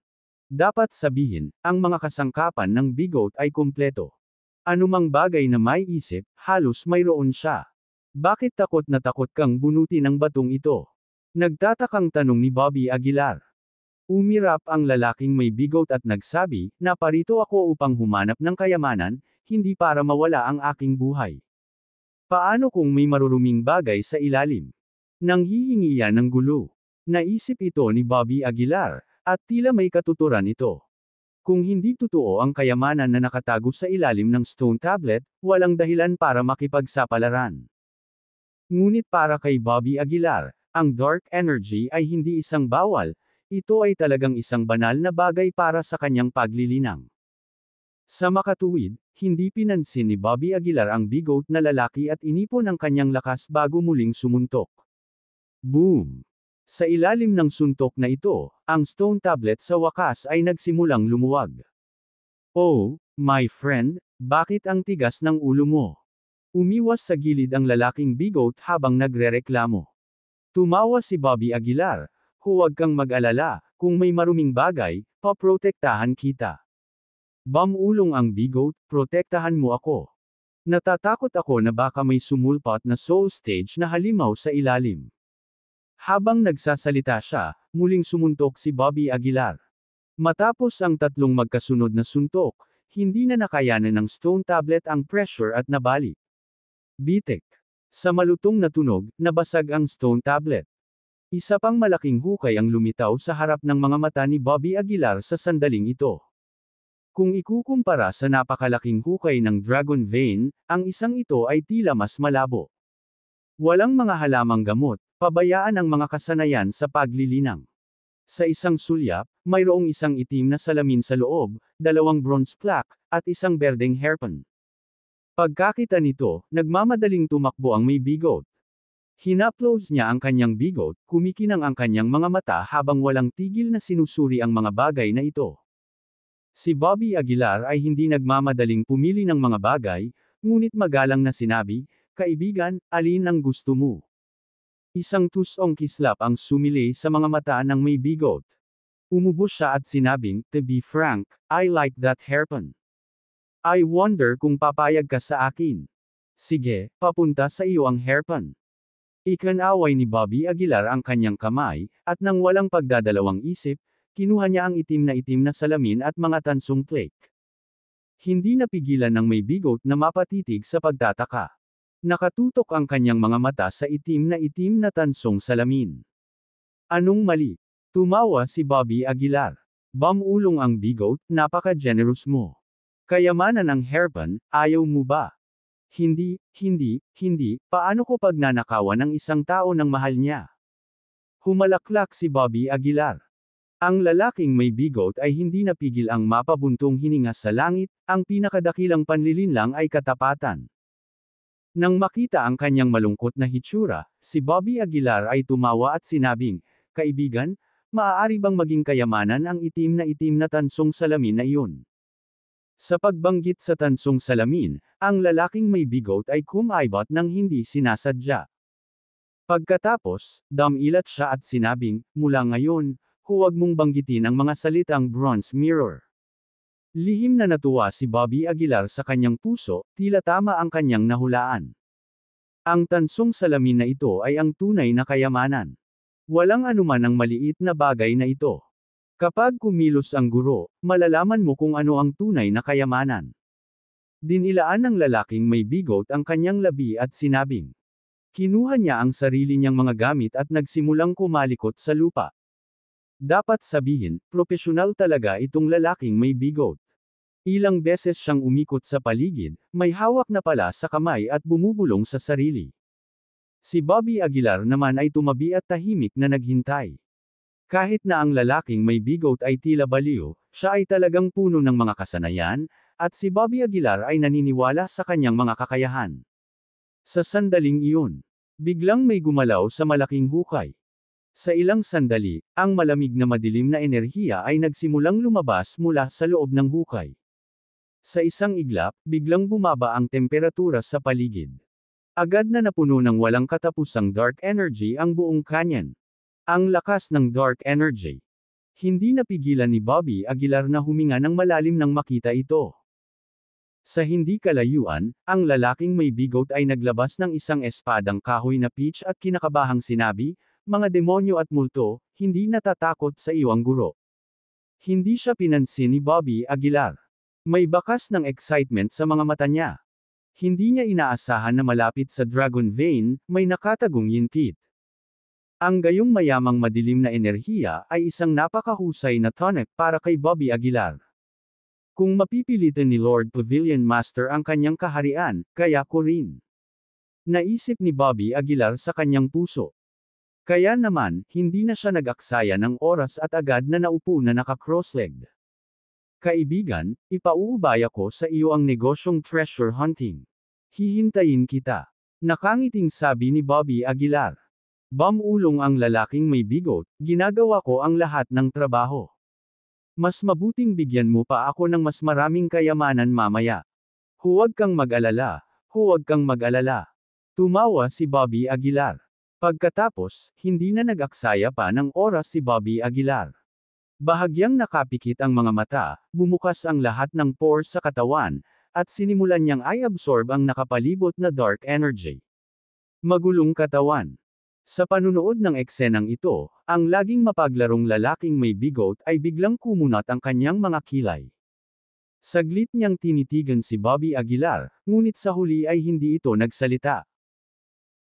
Dapat sabihin, ang mga kasangkapan ng bigot ay kumpleto. Anumang bagay na may isip, halos mayroon siya. Bakit takot na takot kang bunutin ang batong ito? Nagtatakang tanong ni Bobby Aguilar. Umirap ang lalaking may bigot at nagsabi, "Naparito ako upang humanap ng kayamanan, hindi para mawala ang aking buhay. Paano kung may maruruming bagay sa ilalim?" Nanghihingi yan ng gulo. Naisip ito ni Bobby Aguilar, at tila may katuturan ito. Kung hindi totoo ang kayamanan na nakatago sa ilalim ng stone tablet, walang dahilan para makipagsapalaran. Ngunit para kay Bobby Aguilar, ang dark energy ay hindi isang bawal, ito ay talagang isang banal na bagay para sa kanyang paglilinang. Sa makatuwid, hindi pinansin ni Bobby Aguilar ang bigot na lalaki at inipon ang kanyang lakas bago muling sumuntok. Boom! Sa ilalim ng suntok na ito, ang stone tablet sa wakas ay nagsimulang lumuwag. "Oh, my friend, bakit ang tigas ng ulo mo?" Umiwas sa gilid ang lalaking bigot habang nagrereklamo. Tumawa si Bobby Aguilar, "Huwag kang mag-alala, kung may maruming bagay, paprotektahan kita." "Bamulong ang bigot, protektahan mo ako. Natatakot ako na baka may sumulpat na soul stage na halimaw sa ilalim." Habang nagsasalita siya, muling sumuntok si Bobby Aguilar. Matapos ang tatlong magkasunod na suntok, hindi na nakayanan ng stone tablet ang pressure at nabali. Bitik. Sa malutong na tunog, nabasag ang stone tablet. Isa pang malaking hukay ang lumitaw sa harap ng mga mata ni Bobby Aguilar sa sandaling ito. Kung ikukumpara sa napakalaking hukay ng Dragon Vein, ang isang ito ay tila mas malabo. Walang mga halamang gamot, pabayaan ang mga kasanayan sa paglilinang. Sa isang sulyap, mayroong isang itim na salamin sa loob, dalawang bronze plaque, at isang berdeng hairpin. Pagkakita nito, nagmamadaling tumakbo ang may bigot. Hinaplos niya ang kanyang bigot, kumikinang ang kanyang mga mata habang walang tigil na sinusuri ang mga bagay na ito. Si Bobby Aguilar ay hindi nagmamadaling pumili ng mga bagay, ngunit magalang na sinabi, "Kaibigan, alin ang gusto mo?" Isang tusong kislap ang sumili sa mga mata ng may bigot. Umubos siya at sinabing, "To be frank, I like that hairpin. I wonder kung papayag ka sa akin." "Sige, papunta sa iyo ang hairpin." Ikinaway ni Bobby Aguilar ang kanyang kamay, at nang walang pagdadalawang isip, kinuha niya ang itim na salamin at mga tansong plate. Hindi napigilan ng may bigot na mapatitig sa pagtataka. Nakatutok ang kanyang mga mata sa itim na tansong salamin. "Anong mali?" Tumawa si Bobby Aguilar. "Bamulong ang bigot, napaka-generous mo. Kayamanan ang hairpin, ayaw mo ba?" Hindi, paano ko pagnanakawan ng isang tao ng mahal niya?" Humalaklak si Bobby Aguilar. Ang lalaking may bigot ay hindi napigil ang mapabuntong hininga sa langit, ang pinakadakilang panlilinlang ay katapatan. Nang makita ang kanyang malungkot na hitsura, si Bobby Aguilar ay tumawa at sinabing, "Kaibigan, maaari bang maging kayamanan ang itim na tansong salamin na iyon?" Sa pagbanggit sa tansong salamin, ang lalaking may bigot ay kumaibot ng hindi sinasadya. Pagkatapos, dumilat siya at sinabing, "Mula ngayon, huwag mong banggitin ang mga salitang bronze mirror." Lihim na natuwa si Bobby Aguilar sa kanyang puso, tila tama ang kanyang nahulaan. Ang tansong salamin na ito ay ang tunay na kayamanan. Walang anuman ang maliit na bagay na ito. Kapag kumilos ang guro, malalaman mo kung ano ang tunay na kayamanan. Dinilaan ng lalaking may bigot ang kanyang labi at sinabing. Kinuha niya ang sarili niyang mga gamit at nagsimulang kumalikot sa lupa. Dapat sabihin, propesyonal talaga itong lalaking may bigot. Ilang beses siyang umikot sa paligid, may hawak na pala sa kamay at bumubulong sa sarili. Si Bobby Aguilar naman ay tumabi at tahimik na naghintay. Kahit na ang lalaking may bigot ay tila baliw, siya ay talagang puno ng mga kasanayan, at si Bobby Aguilar ay naniniwala sa kanyang mga kakayahan. Sa sandaling iyon, biglang may gumalaw sa malaking hukay. Sa ilang sandali, ang malamig na madilim na enerhiya ay nagsimulang lumabas mula sa loob ng hukay. Sa isang iglap, biglang bumaba ang temperatura sa paligid. Agad na napuno ng walang katapusang dark energy ang buong canyon. Ang lakas ng dark energy. Hindi napigilan ni Bobby Aguilar na huminga ng malalim nang makita ito. Sa hindi kalayuan, ang lalaking may bigot ay naglabas ng isang espadang kahoy na pitch at kinakabahang sinabi, "Mga demonyo at multo, hindi natatakot sa iyo ang guro." Hindi siya pinansin ni Bobby Aguilar. May bakas ng excitement sa mga mata niya. Hindi niya inaasahan na malapit sa Dragon Vein, may nakatagong yinpit. Ang gayong mayamang madilim na enerhiya ay isang napakahusay na tonic para kay Bobby Aguilar. Kung mapipilitan ni Lord Pavilion Master ang kanyang kaharian, kaya ko rin. Naisip ni Bobby Aguilar sa kanyang puso. Kaya naman, hindi na siya nag-aksaya ng oras at agad na naupo na naka-cross-legged. Kaibigan, ipauubaya ko sa iyo ang negosyong treasure hunting. Hihintayin kita. Nakangiting sabi ni Bobby Aguilar. Bumulong ang lalaking may bigot, "Ginagawa ko ang lahat ng trabaho. Mas mabuting bigyan mo pa ako ng mas maraming kayamanan mamaya. Huwag kang mag-alala, huwag kang mag-alala." Tumawa si Bobby Aguilar. Pagkatapos, hindi na nag-aksaya pa ng oras si Bobby Aguilar. Bahagyang nakapikit ang mga mata, bumukas ang lahat ng pores sa katawan, at sinimulan niyang i-absorb ang nakapalibot na dark energy. Magulong katawan. Sa panunood ng eksenang ito, ang laging mapaglarong lalaking may bigot ay biglang kumunat ang kanyang mga kilay. Saglit niyang tinitigan si Bobby Aguilar, ngunit sa huli ay hindi ito nagsalita.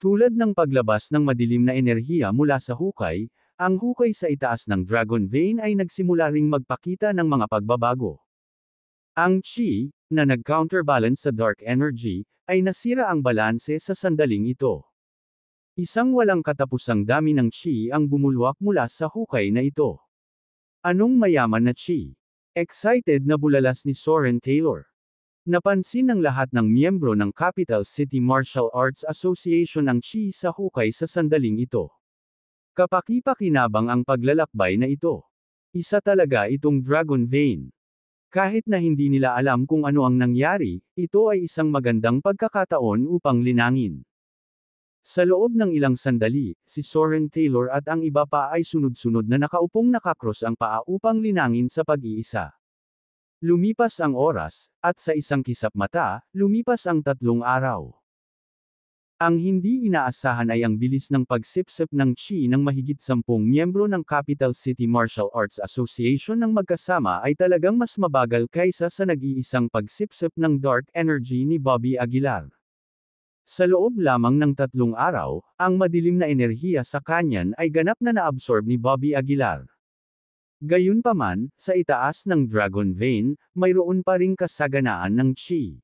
Tulad ng paglabas ng madilim na enerhiya mula sa hukay, ang hukay sa itaas ng Dragon Vein ay nagsimula ring magpakita ng mga pagbabago. Ang chi, na nag-counterbalance sa dark energy, ay nasira ang balanse sa sandaling ito. Isang walang katapusang dami ng chi ang bumulwak mula sa hukay na ito. Anong mayaman na chi? Excited na bulalas ni Soren Taylor. Napansin ng lahat ng miyembro ng Capital City Martial Arts Association ang chi sa hukay sa sandaling ito. Kapaki-pakinabang ang paglalakbay na ito. Isa talaga itong Dragon Vein. Kahit na hindi nila alam kung ano ang nangyari, ito ay isang magandang pagkakataon upang linangin. Sa loob ng ilang sandali, si Soren Taylor at ang iba pa ay sunod-sunod na nakaupong nakakross ang paa upang linangin sa pag-iisa. Lumipas ang oras, at sa isang kisap mata, lumipas ang 3 araw. Ang hindi inaasahan ay ang bilis ng pagsipsip ng chi ng mahigit 10 miyembro ng Capital City Martial Arts Association ng magkasama ay talagang mas mabagal kaysa sa nag-iisang pagsipsip ng dark energy ni Bobby Aguilar. Sa loob lamang ng 3 araw, ang madilim na enerhiya sa canyon ay ganap na naabsorb ni Bobby Aguilar. Gayunpaman, sa itaas ng Dragon Vein, mayroon pa ring kasaganaan ng chi.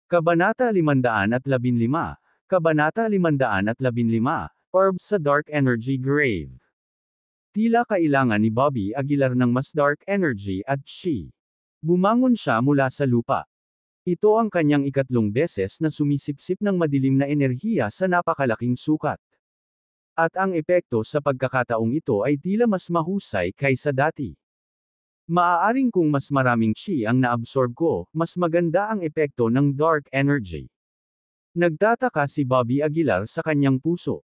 Kabanata 515, Kabanata 515, Orb sa Dark Energy Grave. Tila kailangan ni Bobby Aguilar ng mas dark energy at chi. Bumangon siya mula sa lupa. Ito ang kanyang ikatlong beses na sumisipsip ng madilim na enerhiya sa napakalaking sukat. At ang epekto sa pagkakataong ito ay tila mas mahusay kaysa dati. Maaaring kung mas maraming chi ang naabsorb ko, mas maganda ang epekto ng dark energy. Nagtataka si Bobby Aguilar sa kanyang puso.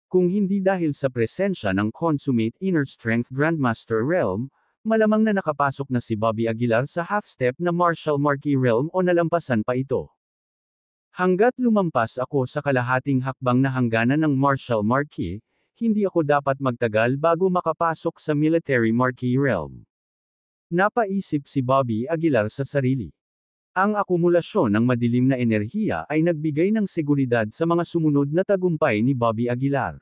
Kung hindi dahil sa presensya ng consummate inner strength Grandmaster Realm, malamang na nakapasok na si Bobby Aguilar sa half-step na Martial Marquee Realm o nalampasan pa ito. Hanggat lumampas ako sa kalahating hakbang na hangganan ng Martial Marquee, hindi ako dapat magtagal bago makapasok sa Military Marquee Realm. Napaisip si Bobby Aguilar sa sarili. Ang akumulasyon ng madilim na enerhiya ay nagbigay ng seguridad sa mga sumunod na tagumpay ni Bobby Aguilar.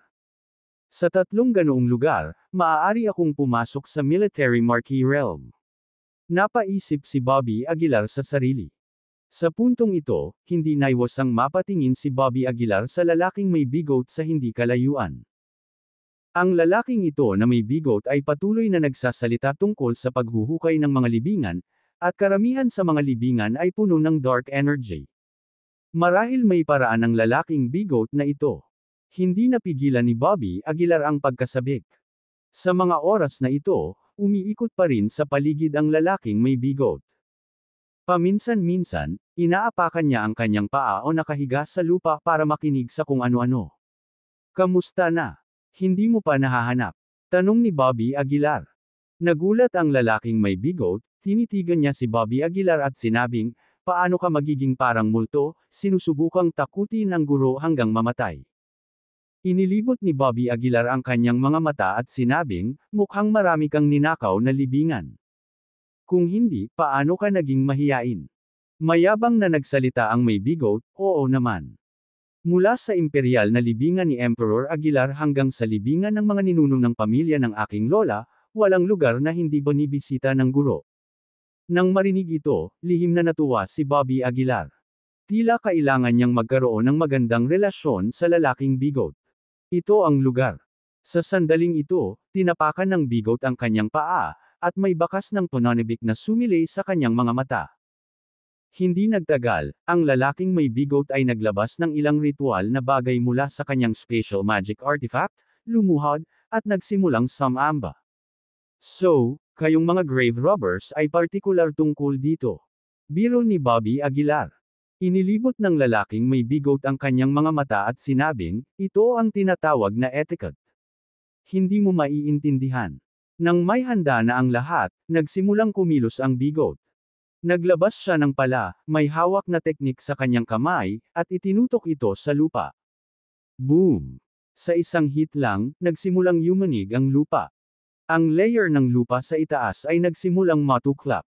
Sa tatlong ganoong lugar, maaari akong pumasok sa Military Marquee Realm. Napaisip si Bobby Aguilar sa sarili. Sa puntong ito, hindi naiwasang mapatingin si Bobby Aguilar sa lalaking may bigot sa hindi kalayuan. Ang lalaking ito na may bigot ay patuloy na nagsasalita tungkol sa paghuhukay ng mga libingan, at karamihan sa mga libingan ay puno ng dark energy. Marahil may paraan ng lalaking bigot na ito. Hindi napigilan ni Bobby Aguilar ang pagkasabik. Sa mga oras na ito, umiikot pa rin sa paligid ang lalaking may bigot. Paminsan-minsan, inaapakan niya ang kanyang paa o nakahiga sa lupa para makinig sa kung ano-ano. Kamusta na? Hindi mo pa nahahanap? Tanong ni Bobby Aguilar. Nagulat ang lalaking may bigot, tinitigan niya si Bobby Aguilar at sinabing, paano ka magiging parang multo, sinusubukang takutin ng guro hanggang mamatay. Inilibot ni Bobby Aguilar ang kanyang mga mata at sinabing, mukhang marami kang ninakaw na libingan. Kung hindi, paano ka naging mahiyain? Mayabang na nagsalita ang may bigot, oo naman. Mula sa imperial na libingan ni Emperor Aguilar hanggang sa libingan ng mga ninuno ng pamilya ng aking lola, walang lugar na hindi binibisita ng guro. Nang marinig ito, lihim na natuwa si Bobby Aguilar. Tila kailangan niyang magkaroon ng magandang relasyon sa lalaking bigot. Ito ang lugar. Sa sandaling ito, tinapakan ng bigot ang kanyang paa, at may bakas ng tononibik na sumilay sa kanyang mga mata. Hindi nagtagal, ang lalaking may bigot ay naglabas ng ilang ritual na bagay mula sa kanyang special magic artifact, lumuhod, at nagsimulang sumamba. So, kayong mga grave robbers ay partikular tungkol dito. Biro ni Bobby Aguilar. Inilibot ng lalaking may bigot ang kanyang mga mata at sinabing, ito ang tinatawag na etiquette. Hindi mo maiintindihan. Nang may handa na ang lahat, nagsimulang kumilos ang bigot. Naglabas siya ng pala, may hawak na teknik sa kanyang kamay, at itinutok ito sa lupa. Boom! Sa isang hit lang, nagsimulang yumanig ang lupa. Ang layer ng lupa sa itaas ay nagsimulang matuklap.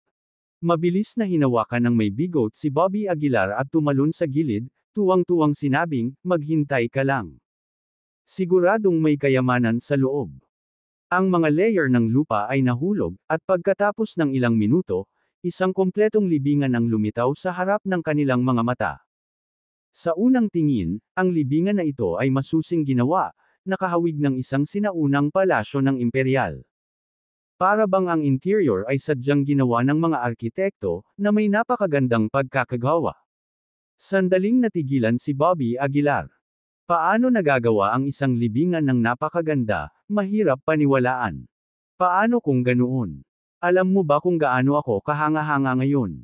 Mabilis na hinawakan ng may bigot si Bobby Aguilar at tumalon sa gilid, tuwang-tuwang sinabing, maghintay ka lang. Siguradong may kayamanan sa loob. Ang mga layer ng lupa ay nahulog, at pagkatapos ng ilang minuto, isang kompletong libingan ang lumitaw sa harap ng kanilang mga mata. Sa unang tingin, ang libingan na ito ay masusing ginawa, nakahawig ng isang sinaunang palasyo ng imperial. Para bang ang interior ay sadyang ginawa ng mga arkitekto, na may napakagandang pagkakagawa. Sandaling natigilan si Bobby Aguilar. Paano nagagawa ang isang libingan ng napakaganda, mahirap paniwalaan. Paano kung ganoon? Alam mo ba kung gaano ako kahanga-hanga ngayon?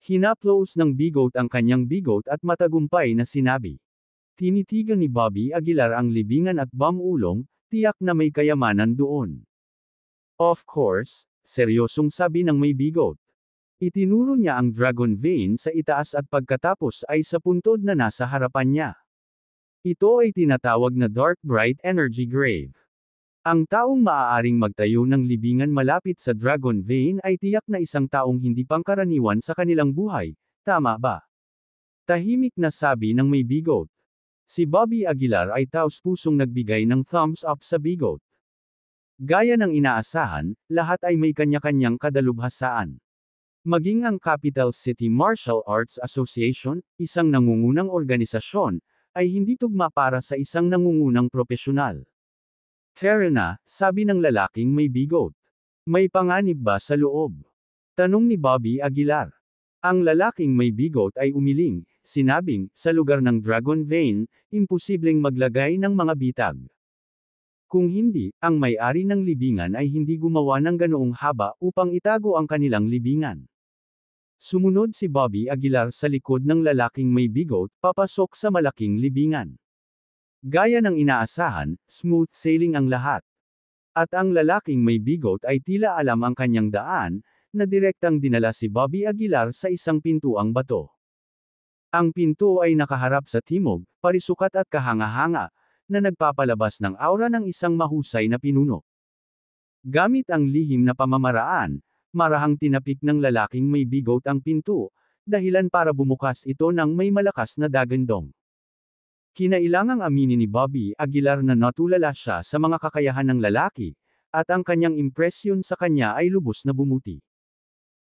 Hinaplos ng bigot ang kanyang bigot at matagumpay na sinabi. Tinitigan ni Bobby Aguilar ang libingan at bamulong, tiyak na may kayamanan doon. Of course, seryosong sabi ng may bigot. Itinuro niya ang dragon vein sa itaas at pagkatapos ay sa puntod na nasa harapan niya. Ito ay tinatawag na Dark Bright Energy Grave. Ang taong maaaring magtayo ng libingan malapit sa dragon vein ay tiyak na isang taong hindi pangkaraniwan sa kanilang buhay, tama ba? Tahimik na sabi ng may bigot. Si Bobby Aguilar ay taos-pusong nagbigay ng thumbs up sa bigot. Gaya ng inaasahan, lahat ay may kanya-kanyang kadalubhasaan. Maging ang Capital City Martial Arts Association, isang nangungunang organisasyon, ay hindi tugma para sa isang nangungunang propesyonal. Tara na, sabi ng lalaking may bigot. May panganib ba sa loob? Tanong ni Bobby Aguilar. Ang lalaking may bigot ay umiling, sinabing, sa lugar ng Dragon Vein, imposibleng maglagay ng mga bitag. Kung hindi, ang may-ari ng libingan ay hindi gumawa ng ganoong haba upang itago ang kanilang libingan. Sumunod si Bobby Aguilar sa likod ng lalaking may bigot, papasok sa malaking libingan. Gaya ng inaasahan, smooth sailing ang lahat. At ang lalaking may bigot ay tila alam ang kanyang daan, na direktang dinala si Bobby Aguilar sa isang pintuang bato. Ang pinto ay nakaharap sa timog, parisukat at kahanga-hanga, na nagpapalabas ng aura ng isang mahusay na pinuno. Gamit ang lihim na pamamaraan, marahang tinapik ng lalaking may bigot ang pinto, dahilan para bumukas ito ng may malakas na dagandong. Kinailangang aminin ni Bobby Aguilar na natulala siya sa mga kakayahan ng lalaki, at ang kanyang impresyon sa kanya ay lubos na bumuti.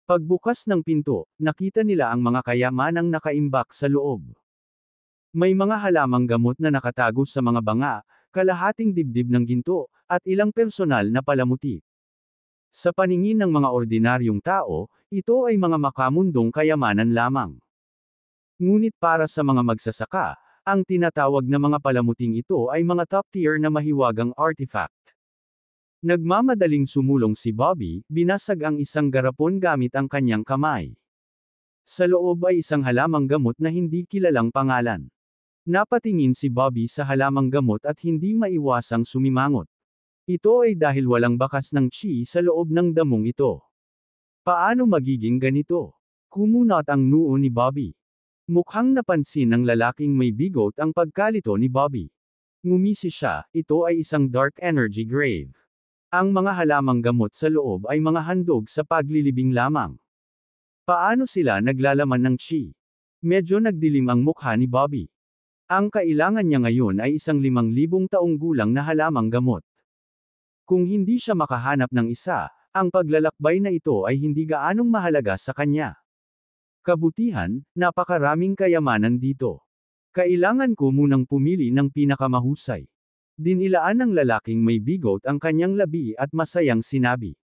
Pagbukas ng pinto, nakita nila ang mga kayamanang nakaimbak sa loob. May mga halamang gamot na nakatago sa mga banga, kalahating dibdib ng ginto, at ilang personal na palamuti. Sa paningin ng mga ordinaryong tao, ito ay mga makamundong kayamanan lamang. Ngunit para sa mga magsasaka, ang tinatawag na mga palamuting ito ay mga top-tier na mahiwagang artifact. Nagmamadaling sumulong si Bobby, binasag ang isang garapon gamit ang kanyang kamay. Sa loob ay isang halamang gamot na hindi kilalang pangalan. Napatingin si Bobby sa halamang gamot at hindi maiwasang sumimangot. Ito ay dahil walang bakas ng chi sa loob ng damong ito. Paano magiging ganito? Kumunot ang noo ni Bobby. Mukhang napansin ng lalaking may bigot ang pagkalito ni Bobby. Ngumisi siya, ito ay isang dark energy grave. Ang mga halamang gamot sa loob ay mga handog sa paglilibing lamang. Paano sila naglalaman ng chi? Medyo nagdilim ang mukha ni Bobby. Ang kailangan niya ngayon ay isang 5,000 taong gulang na halamang gamot. Kung hindi siya makahanap ng isa, ang paglalakbay na ito ay hindi gaanong mahalaga sa kanya. Kabutihan, napakaraming kayamanan dito. Kailangan ko munang pumili ng pinakamahusay. Dinilaan ng lalaking may bigot ang kanyang labi at masayang sinabi.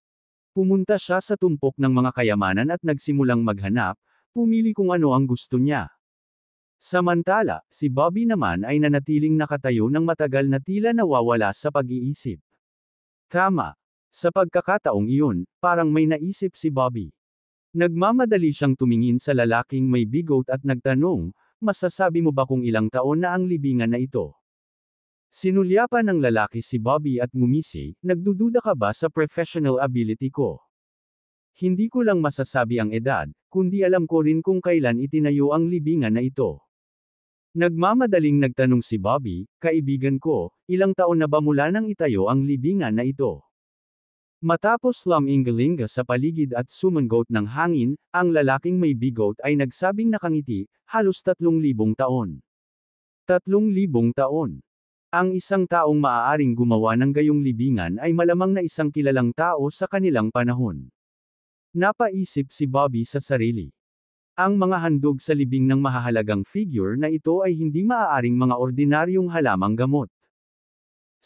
Pumunta siya sa tumpok ng mga kayamanan at nagsimulang maghanap, pumili kung ano ang gusto niya. Samantala, si Bobby naman ay nanatiling nakatayo ng matagal na tila nawawala sa pag-iisip. Tama. Sa pagkakataong iyon, parang may naisip si Bobby. Nagmamadali siyang tumingin sa lalaking may bigot at nagtanong, masasabi mo ba kung ilang taon na ang libingan na ito? Sinulyapan ng lalaki si Bobby at ngumisi, nagdududa ka ba sa professional ability ko? Hindi ko lang masasabi ang edad, kundi alam ko rin kung kailan itinayo ang libingan na ito. Nagmamadaling nagtanong si Bobby, kaibigan ko, ilang taon na ba mula nang itayo ang libingan na ito? Matapos lumingalinga sa paligid at sumangot ng hangin, ang lalaking may bigot ay nagsabing nakangiti, halos 3,000 taon. 3,000 taon. Ang isang taong maaaring gumawa ng gayong libingan ay malamang na isang kilalang tao sa kanilang panahon. Napaisip si Bobby sa sarili. Ang mga handog sa libing ng mahahalagang figure na ito ay hindi maaaring mga ordinaryong halamang gamot.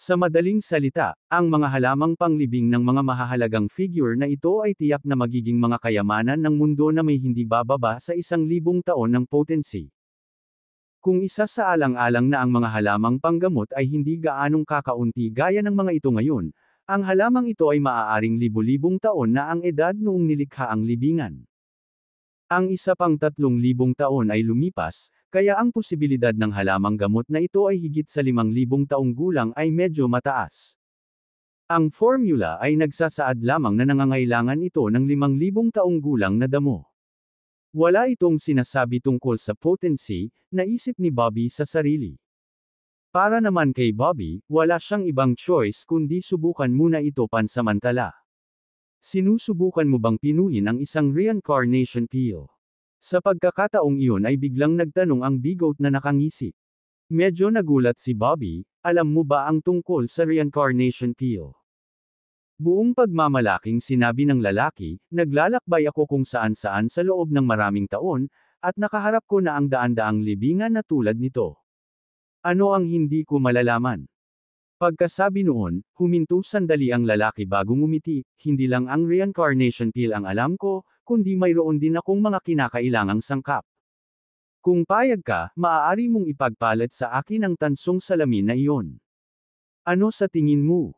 Sa madaling salita, ang mga halamang panglibing ng mga mahahalagang figure na ito ay tiyak na magiging mga kayamanan ng mundo na may hindi bababa sa 1,000 taon ng potency. Kung isa sa alang-alang na ang mga halamang panggamot ay hindi gaanong kakaunti gaya ng mga ito ngayon, ang halamang ito ay maaaring libu-libong taon na ang edad noong nilikha ang libingan. Ang isa pang 3,000 taon ay lumipas, kaya ang posibilidad ng halamang gamot na ito ay higit sa 5,000 taong gulang ay medyo mataas. Ang formula ay nagsasaad lamang na nangangailangan ito ng 5,000 taong gulang na damo. Wala itong sinasabi tungkol sa potency, naisip ni Bobby sa sarili. Para naman kay Bobby, wala siyang ibang choice kundi subukan muna ito pansamantala. Sinusubukan mo bang pinuhin ang isang reincarnation pill? Sa pagkakataong iyon ay biglang nagtanong ang bigot na nakangisi. Medyo nagulat si Bobby, alam mo ba ang tungkol sa reincarnation pill? Buong pagmamalaking sinabi ng lalaki, naglalakbay ako kung saan-saan sa loob ng maraming taon, at nakaharap ko na ang daan-daang libingan na tulad nito. Ano ang hindi ko malalaman? Pagkasabi noon, huminto sandali ang lalaki bago ngumiti, hindi lang ang reincarnation pill ang alam ko, kundi mayroon din akong mga kinakailangang sangkap. Kung payag ka, maaari mong ipagpalit sa akin ang tansong salamin na iyon. Ano sa tingin mo?